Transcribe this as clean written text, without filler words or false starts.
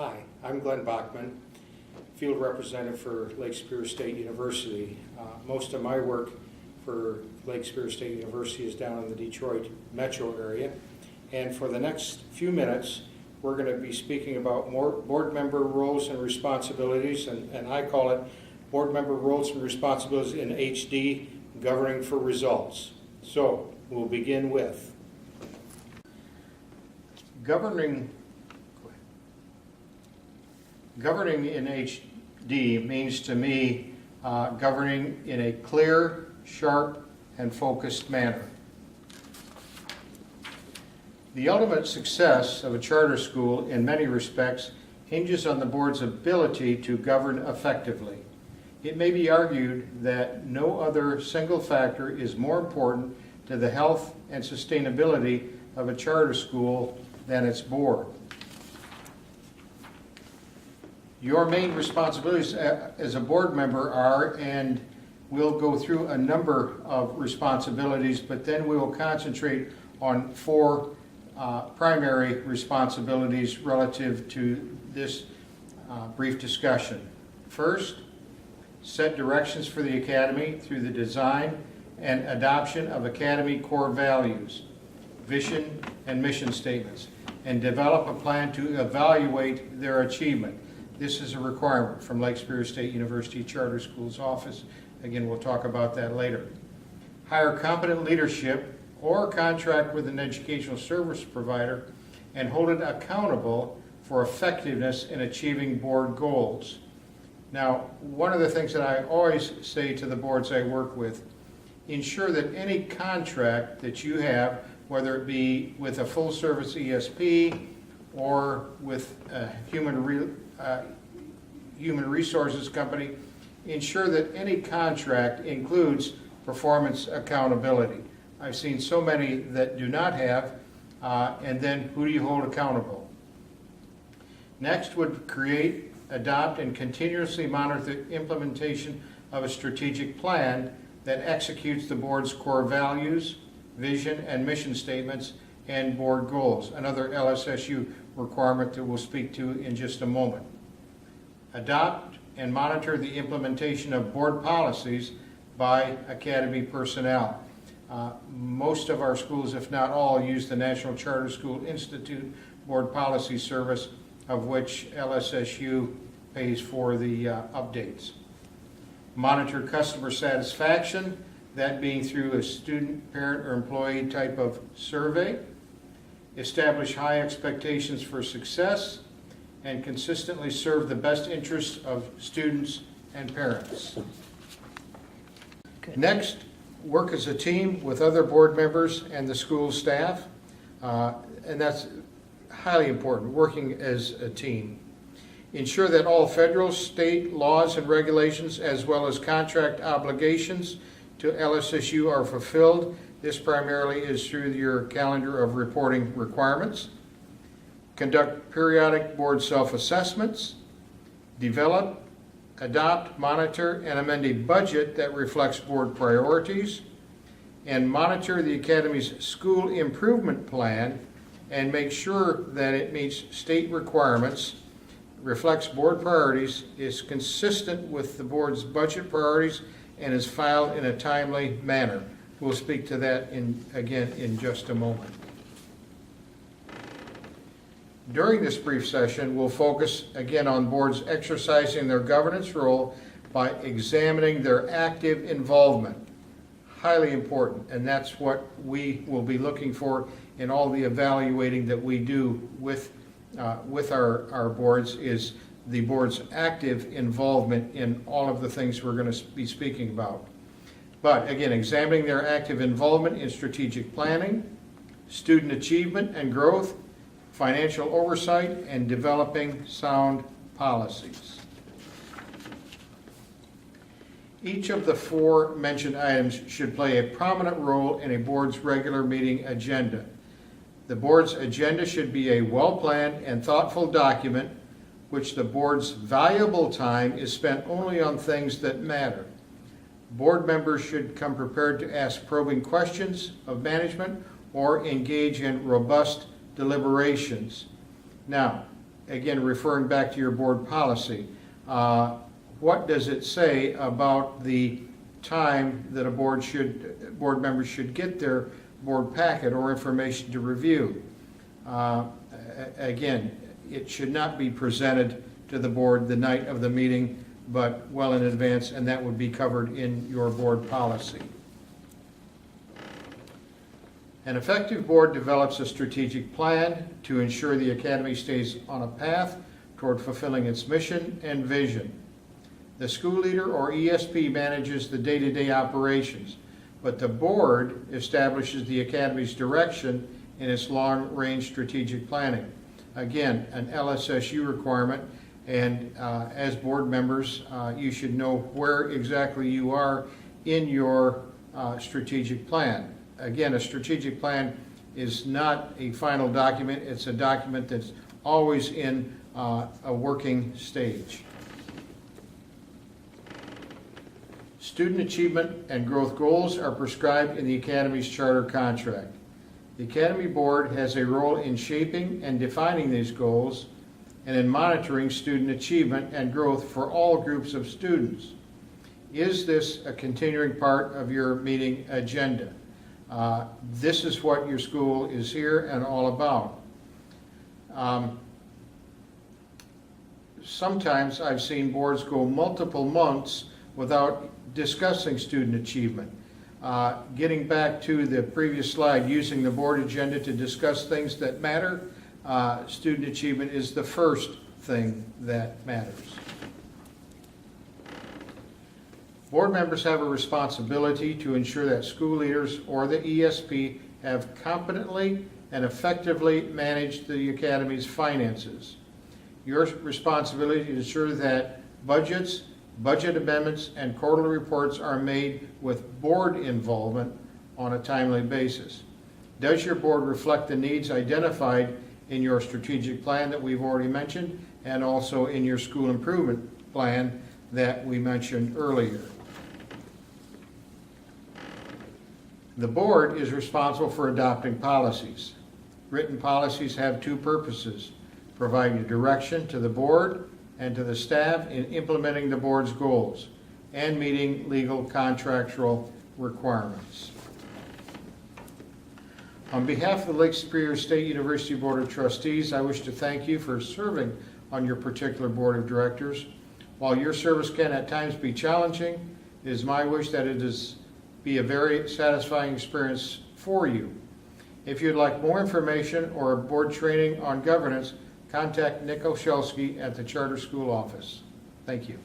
Hi, I'm Glenn Bachman, field representative for Lake Superior State University. Most of my work for Lake Superior State University is down in the Detroit metro area. And for the next few minutes, we're going to be speaking about more board member roles and responsibilities, and I call it board member roles and responsibilities in HD, governing for results. So we'll begin with governing in HD means to me governing in a clear, sharp, and focused manner. The ultimate success of a charter school in many respects hinges on the board's ability to govern effectively. It may be argued that no other single factor is more important to the health and sustainability of a charter school than its board. Your main responsibilities as a board member are, and we'll go through a number of responsibilities, but then we will concentrate on four primary responsibilities relative to this brief discussion. First, set directions for the Academy through the design and adoption of Academy core values, vision, and mission statements, and develop a plan to evaluate their achievement. This is a requirement from Lake Superior State University Charter Schools Office. Again, we'll talk about that later. Hire competent leadership or contract with an educational service provider and hold it accountable for effectiveness in achieving board goals. Now, one of the things that I always say to the boards I work with, ensure that any contract that you have, whether it be with a full-service ESP or with a human resources company, ensure that any contract includes performance accountability. I've seen so many that do not have, and then who do you hold accountable? Next would create, adopt, and continuously monitor the implementation of a strategic plan that executes the board's core values, vision, and mission statements, and board goals, another LSSU requirement that we'll speak to in just a moment. Adopt and monitor the implementation of board policies by Academy personnel. Most of our schools, if not all, use the National Charter School Institute Board Policy Service, of which LSSU pays for the updates. Monitor customer satisfaction, that being through a student, parent, or employee type of survey. Establish high expectations for success and consistently serve the best interests of students and parents. Good. Next, work as a team with other board members and the school staff, and that's highly important, working as a team. Ensure that all federal, state laws and regulations, as well as contract obligations to LSSU, are fulfilled. This primarily is through your calendar of reporting requirements. Conduct periodic board self-assessments. Develop, adopt, monitor, and amend a budget that reflects board priorities. And monitor the Academy's school improvement plan and make sure that it meets state requirements, reflects board priorities, is consistent with the board's budget priorities, and is filed in a timely manner. We'll speak to that again in just a moment. During this brief session, we'll focus again on boards exercising their governance role by examining their active involvement. Highly important, and that's what we will be looking for in all the evaluating that we do with our boards, is the board's active involvement in all of the things we're going to be speaking about. But again, examining their active involvement in strategic planning, student achievement and growth, financial oversight, and developing sound policies. Each of the four mentioned items should play a prominent role in a board's regular meeting agenda. The board's agenda should be a well-planned and thoughtful document which the board's valuable time is spent only on things that matter. Board members should come prepared to ask probing questions of management or engage in robust deliberations. Now, again, referring back to your board policy, what does it say about the time that a board member should get their board packet or information to review? Again, it should not be presented to the board the night of the meeting, but well in advance, and that would be covered in your board policy. An effective board develops a strategic plan to ensure the academy stays on a path toward fulfilling its mission and vision. The school leader or ESP manages the day-to-day operations, but the board establishes the academy's direction in its long-range strategic planning. Again, an LSSU requirement, and as board members, you should know where exactly you are in your strategic plan. Again, a strategic plan is not a final document. It's a document that's always in a working stage. Student achievement and growth goals are prescribed in the Academy's charter contract. The Academy Board has a role in shaping and defining these goals and in monitoring student achievement and growth for all groups of students. Is this a continuing part of your meeting agenda? This is what your school is here and all about. Sometimes I've seen boards go multiple months without discussing student achievement. Getting back to the previous slide, using the board agenda to discuss things that matter, student achievement is the first thing that matters. Board members have a responsibility to ensure that school leaders or the ESP have competently and effectively managed the Academy's finances. Your responsibility to ensure that budgets, budget amendments, and quarterly reports are made with board involvement on a timely basis. Does your board reflect the needs identified in your strategic plan that we've already mentioned, and also in your school improvement plan that we mentioned earlier? The board is responsible for adopting policies. Written policies have two purposes: providing direction to the board and to the staff in implementing the board's goals and meeting legal contractual requirements. On behalf of the Lake Superior State University Board of Trustees, I wish to thank you for serving on your particular board of directors. While your service can at times be challenging, it is my wish that it be a very satisfying experience for you. If you'd like more information or board training on governance, contact Nick Olszewski at the Charter School office. Thank you.